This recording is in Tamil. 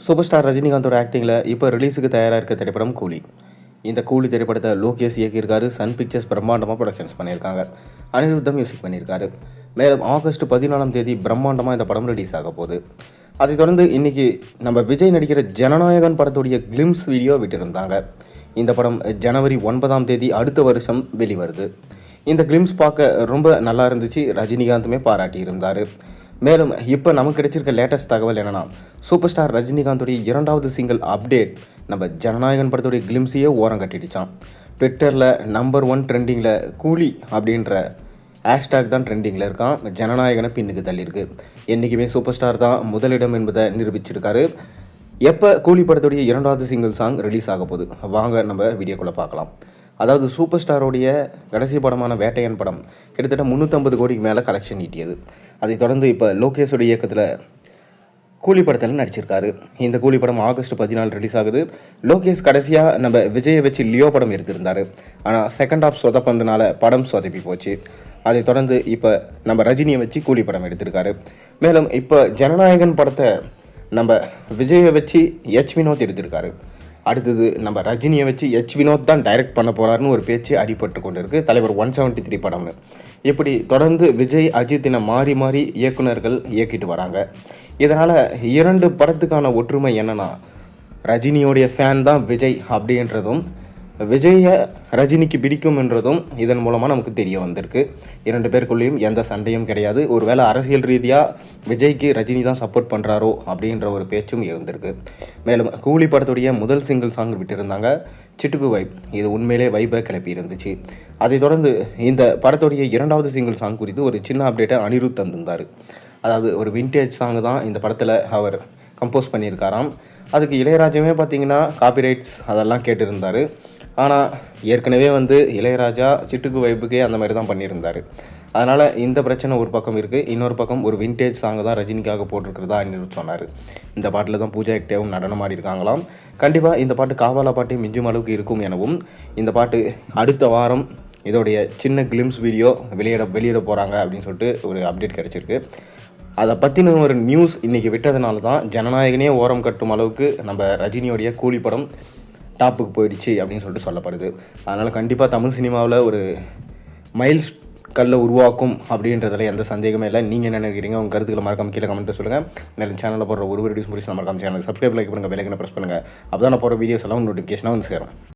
சூப்பர் ஸ்டார் ரஜினிகாந்தோட ஆக்டிங்கில் இப்போ ரிலீஸுக்கு தயாராக இருக்க திரைப்படம் கூலி. இந்த கூலி திரைப்படத்தை லோகேஷ் இயக்கியிருக்காரு. சன் பிக்சர்ஸ் பிரம்மாண்டமாக ப்ரொடக்ஷன்ஸ் பண்ணியிருக்காங்க. அனிருத்தம் மியூசிக் பண்ணியிருக்காரு. மேலும் ஆகஸ்ட் 14ஆம் தேதி பிரம்மாண்டமாக இந்த படம் ரிலீஸ் ஆக போகுது. அதைத் தொடர்ந்து இன்றைக்கி நம்ம விஜய் நடிக்கிற ஜனநாயகன் படத்துடைய கிளிம்ஸ் வீடியோ விட்டிருந்தாங்க. இந்த படம் ஜனவரி 9ஆம் தேதி அடுத்த வருஷம் வெளிவருது. இந்த கிளிம்ஸ் பார்க்க ரொம்ப நல்லா இருந்துச்சு. ரஜினிகாந்துமே பாராட்டியிருந்தார். மேலும் இப்போ நமக்கு கிடைச்சிருக்க லேட்டஸ்ட் தகவல் என்னென்னா, சூப்பர் ஸ்டார் ரஜினிகாந்தோடைய 2வது சிங்கிள் அப்டேட் நம்ம ஜனநாயகன் படத்துடைய கிளிம்ஸையே ஓரம் கட்டிடுச்சான். ட்விட்டரில் நம்பர் 1 ட்ரெண்டிங்கில் கூலி அப்படின்ற ஹேஷ்டாக் தான் ட்ரெண்டிங்கில் இருக்கான். ஜனநாயகனை பின்னுக்கு தள்ளியிருக்கு. என்றைக்குமே சூப்பர் ஸ்டார் தான் முதலிடம் என்பதை நிரூபிச்சிருக்காரு. எப்போ கூலி படத்துடைய 2வது சிங்கிள் சாங் ரிலீஸ் ஆக போகுது, வாங்க நம்ம வீடியோக்குள்ளே பார்க்கலாம். அதாவது சூப்பர் ஸ்டாரோடைய கடைசி படமான வேட்டையன் படம் கிட்டத்தட்ட 350 கோடிக்கு மேலே கலெக்ஷன் ஈட்டியது. அதைத் தொடர்ந்து இப்போ லோகேஷோட இயக்கத்தில் கூலி படத்தில் நடிச்சிருக்காரு. இந்த கூலி படம் ஆகஸ்ட் 14 ரிலீஸ் ஆகுது. லோகேஷ் கடைசியாக நம்ம விஜயை வச்சு லியோ படம் எடுத்திருந்தார். ஆனால் செகண்ட் ஹாஃப் சொதப்பந்தனால படம் சொதப்பி போச்சு. அதைத் தொடர்ந்து இப்போ நம்ம ரஜினியை வச்சு கூலி படம் எடுத்திருக்காரு. மேலும் இப்போ ஜனநாயகன் படத்தை நம்ம விஜயை வச்சு வினோத் எடுத்திருக்காரு. அடுத்தது நம்ம ரஜினியை வச்சு வினோத் தான் டைரக்ட் பண்ண போகிறாருன்னு ஒரு பேச்சு அடிபட்டு கொண்டு இருக்குது. தலைவர் 173 படம்னு. இப்படி தொடர்ந்து விஜய் அஜித்தினை மாறி மாறி இயக்குனர்கள் இயக்கிட்டு வராங்க. இதனால் 2 படத்துக்கான ஒற்றுமை என்னென்னா, ரஜினியோடைய ஃபேன் தான் விஜய் அப்படின்றதும், விஜயை ரஜினிக்கு பிடிக்கும் என்றதும் இதன் மூலமாக நமக்கு தெரிய வந்திருக்கு. 2 பேருக்குள்ளேயும் எந்த சண்டையும் கிடையாது. ஒருவேளை அரசியல் ரீதியாக விஜய்க்கு ரஜினி தான் சப்போர்ட் பண்ணுறாரோ அப்படின்ற ஒரு பேச்சும் இருந்திருக்கு. மேலும் கூலி படத்துடைய முதல் சிங்கிள் சாங் விட்டுருந்தாங்க, சிட்டுக்கு வைப். இது உண்மையிலே வைப்பை கிளப்பி இருந்துச்சு. அதைத் தொடர்ந்து இந்த படத்துடைய 2வது சிங்கிள் சாங் குறித்து ஒரு சின்ன அப்டேட்டை அனிருத் தந்திருந்தார். அதாவது ஒரு விண்டேஜ் சாங் தான் இந்த படத்தில் அவர் கம்போஸ் பண்ணியிருக்காராம். அதுக்கு இளையராஜாவே பார்த்திங்கன்னா காப்பிரைட்ஸ் அதெல்லாம் கேட்டிருந்தார். ஆனால் ஏற்கனவே இளையராஜா சிட்டுக்கு வைப்புக்கே அந்த மாதிரி தான் பண்ணியிருந்தார். அதனால் இந்த பிரச்சனை ஒரு பக்கம் இருக்குது. இன்னொரு பக்கம் ஒரு விண்டேஜ் சாங் தான் ரஜினிக்காக போட்டிருக்கிறதா அனிருத் சொன்னார். இந்த பாட்டில் தான் பூஜா ஹெக்டேவும் நடனம் ஆடி இருக்காங்களாம். கண்டிப்பாக இந்த பாட்டு காவாலா பாட்டை மிஞ்சும் அளவுக்கு இருக்கும் எனவும், இந்த பாட்டு அடுத்த வாரம் இதோடைய சின்ன கிளிம்ஸ் வீடியோ வெளியிட போகிறாங்க அப்படின்னு சொல்லிட்டு ஒரு அப்டேட் கிடச்சிருக்கு. அதை பற்றின ஒரு நியூஸ் இன்றைக்கி விட்டதுனால தான் ஜனநாயகனே ஓரம் கட்டும் அளவுக்கு நம்ம ரஜினியோடைய கூலி படம் டாப்புக்கு போயிடுச்சு அப்படின்னு சொல்லிட்டு சொல்லப்படுது. அதனால் கண்டிப்பாக தமிழ் சினிமாவில் ஒரு மைல்ஸ் கல்லை உருவாக்கும் அப்படின்றதில் எந்த சந்தேகமே இல்லை. நீங்கள் என்ன நினைக்கிறீங்க? உங்கள் கருத்துக்களை மறக்காம கீழே கமெண்ட்டில் சொல்லுங்கள். மேலும் சேனலில் போடுற ஒரு வீடியோஸ் முடிச்சு மறக்காம சேனல் சப்ஸ்கிரைப் லைக் பண்ணுங்கள், பெல் ஐக்கனை ப்ரெஸ் பண்ணுங்கள். அப்போ தான் நான் போகிற வீடியோஸ் எல்லாம் நோட்டிஃபிகேஷனாக சேரும்.